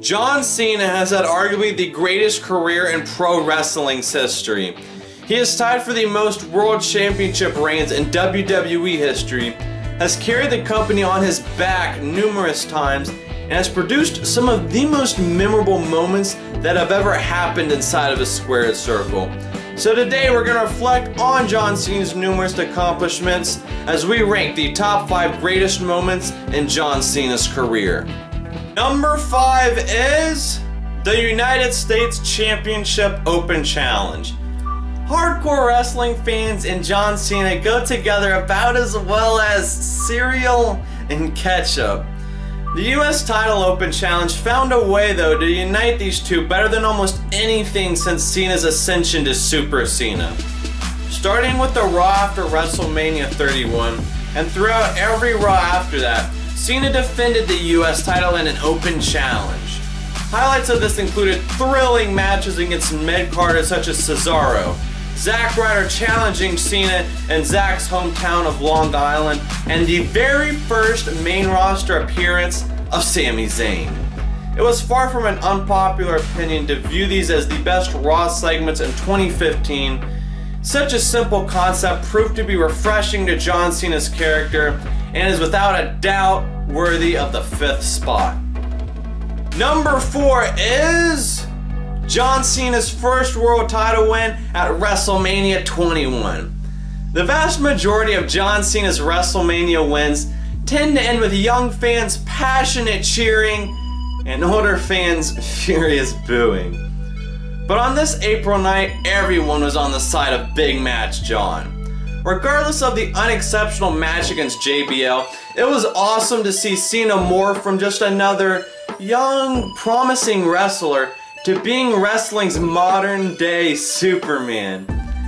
John Cena has had arguably the greatest career in pro wrestling's history. He is tied for the most world championship reigns in WWE history, has carried the company on his back numerous times, and has produced some of the most memorable moments that have ever happened inside of a squared circle. So today we're going to reflect on John Cena's numerous accomplishments as we rank the top 5 greatest moments in John Cena's career. Number 5 is the United States Championship Open Challenge. Hardcore wrestling fans and John Cena go together about as well as cereal and ketchup. The US Title Open Challenge found a way though to unite these two better than almost anything since Cena's ascension to Super Cena. Starting with the Raw after WrestleMania 31 and throughout every Raw after that, Cena defended the US title in an open challenge. Highlights of this included thrilling matches against mid-carders such as Cesaro, Zack Ryder challenging Cena in Zack's hometown of Long Island, and the very first main roster appearance of Sami Zayn. It was far from an unpopular opinion to view these as the best Raw segments in 2015. Such a simple concept proved to be refreshing to John Cena's character and is without a doubt worthy of the 5th spot. Number 4 is John Cena's first world title win at WrestleMania 21. The vast majority of John Cena's WrestleMania wins tend to end with young fans passionate cheering and older fans furious booing. But on this April night, everyone was on the side of Big Match John. Regardless of the unexceptional match against JBL, it was awesome to see Cena morph from just another young, promising wrestler to being wrestling's modern-day Superman.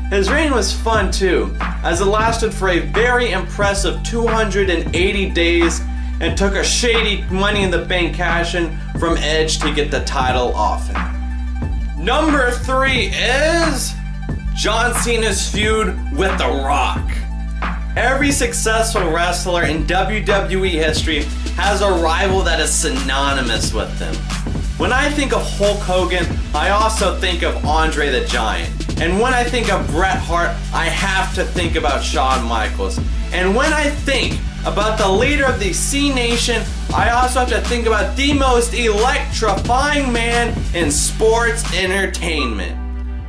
His reign was fun too, as it lasted for a very impressive 280 days and took a shady Money in the Bank cash-in from Edge to get the title off him. Number 3 is John Cena's feud with The Rock. Every successful wrestler in WWE history has a rival that is synonymous with them. When I think of Hulk Hogan, I also think of Andre the Giant. And when I think of Bret Hart, I have to think about Shawn Michaels. And when I think about the leader of the C Nation, I also have to think about the most electrifying man in sports entertainment.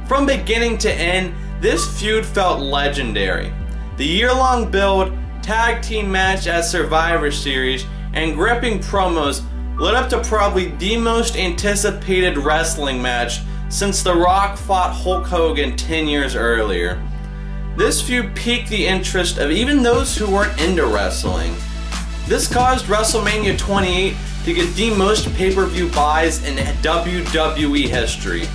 From beginning to end, this feud felt legendary. The year-long build, tag team match at Survivor Series, and gripping promos led up to probably the most anticipated wrestling match since The Rock fought Hulk Hogan 10 years earlier. This feud piqued the interest of even those who weren't into wrestling. This caused WrestleMania 28 to get the most pay-per-view buys in WWE history.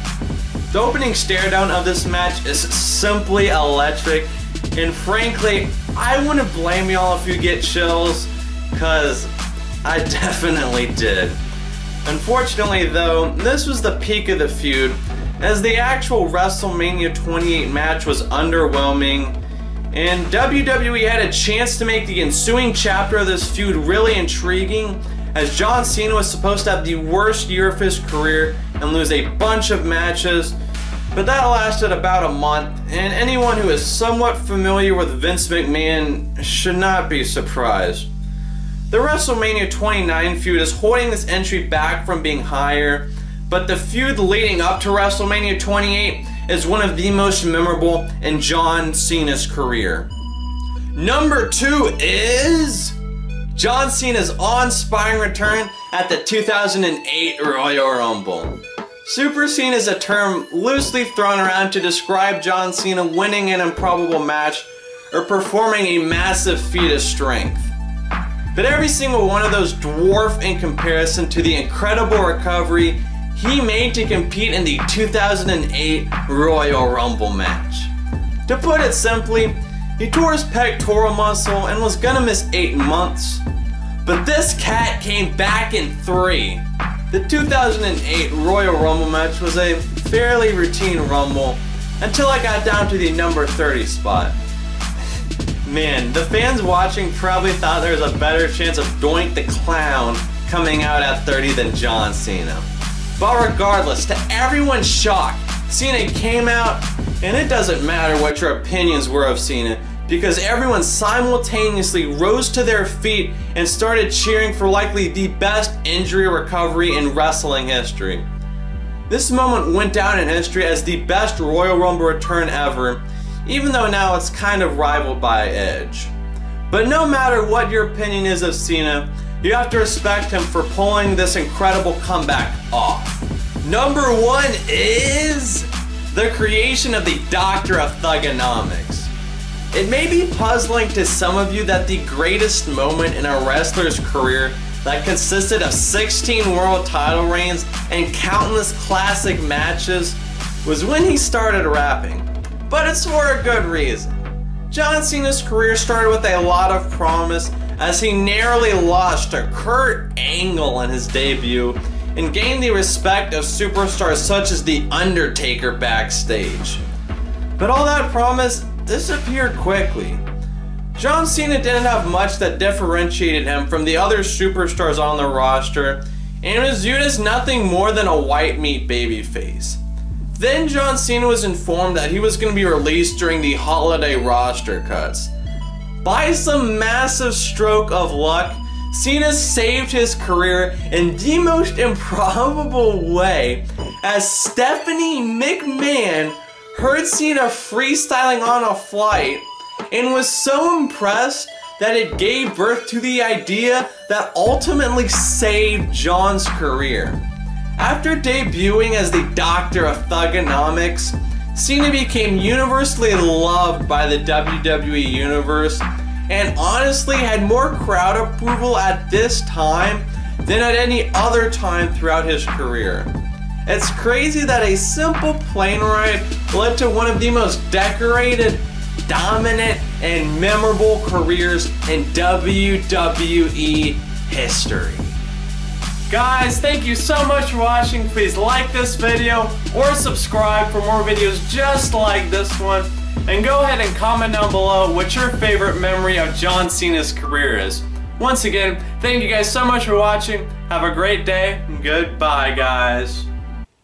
The opening stare-down of this match is simply electric, and frankly, I wouldn't blame y'all if you get chills, cause I definitely did. Unfortunately though, this was the peak of the feud, as the actual WrestleMania 28 match was underwhelming, and WWE had a chance to make the ensuing chapter of this feud really intriguing, as John Cena was supposed to have the worst year of his career and lose a bunch of matches, but that lasted about a month, and anyone who is somewhat familiar with Vince McMahon should not be surprised. The WrestleMania 29 feud is holding this entry back from being higher, but the feud leading up to WrestleMania 28 is one of the most memorable in John Cena's career. Number 2 is John Cena's awe-inspiring return at the 2008 Royal Rumble. Super Cena is a term loosely thrown around to describe John Cena winning an improbable match or performing a massive feat of strength. But every single one of those dwarf in comparison to the incredible recovery he made to compete in the 2008 Royal Rumble match. To put it simply, he tore his pectoral muscle and was gonna miss 8 months. But this cat came back in 3. The 2008 Royal Rumble match was a fairly routine Rumble until I got down to the number 30 spot. Man, the fans watching probably thought there was a better chance of Doink the Clown coming out at 30 than John Cena. But regardless, to everyone's shock, Cena came out, and it doesn't matter what your opinions were of Cena, because everyone simultaneously rose to their feet and started cheering for likely the best injury recovery in wrestling history. This moment went down in history as the best Royal Rumble return ever, even though now it's kind of rivaled by Edge. But no matter what your opinion is of Cena, you have to respect him for pulling this incredible comeback off. Number 1 is the creation of the Doctor of Thugonomics. It may be puzzling to some of you that the greatest moment in a wrestler's career that consisted of 16 world title reigns and countless classic matches was when he started rapping. But it's for a good reason. John Cena's career started with a lot of promise as he narrowly lost to Kurt Angle in his debut and gained the respect of superstars such as The Undertaker backstage. But all that promise disappeared quickly. John Cena didn't have much that differentiated him from the other superstars on the roster, and was viewed as nothing more than a white meat babyface. Then John Cena was informed that he was going to be released during the holiday roster cuts. By some massive stroke of luck, Cena saved his career in the most improbable way, as Stephanie McMahon heard Cena freestyling on a flight and was so impressed that it gave birth to the idea that ultimately saved John's career. After debuting as the Doctor of Thugonomics, Cena became universally loved by the WWE Universe and honestly had more crowd approval at this time than at any other time throughout his career. It's crazy that a simple plane ride led to one of the most decorated, dominant, and memorable careers in WWE history. Guys, thank you so much for watching. Please like this video or subscribe for more videos just like this one. And go ahead and comment down below what your favorite memory of John Cena's career is. Once again, thank you guys so much for watching. Have a great day, and goodbye, guys.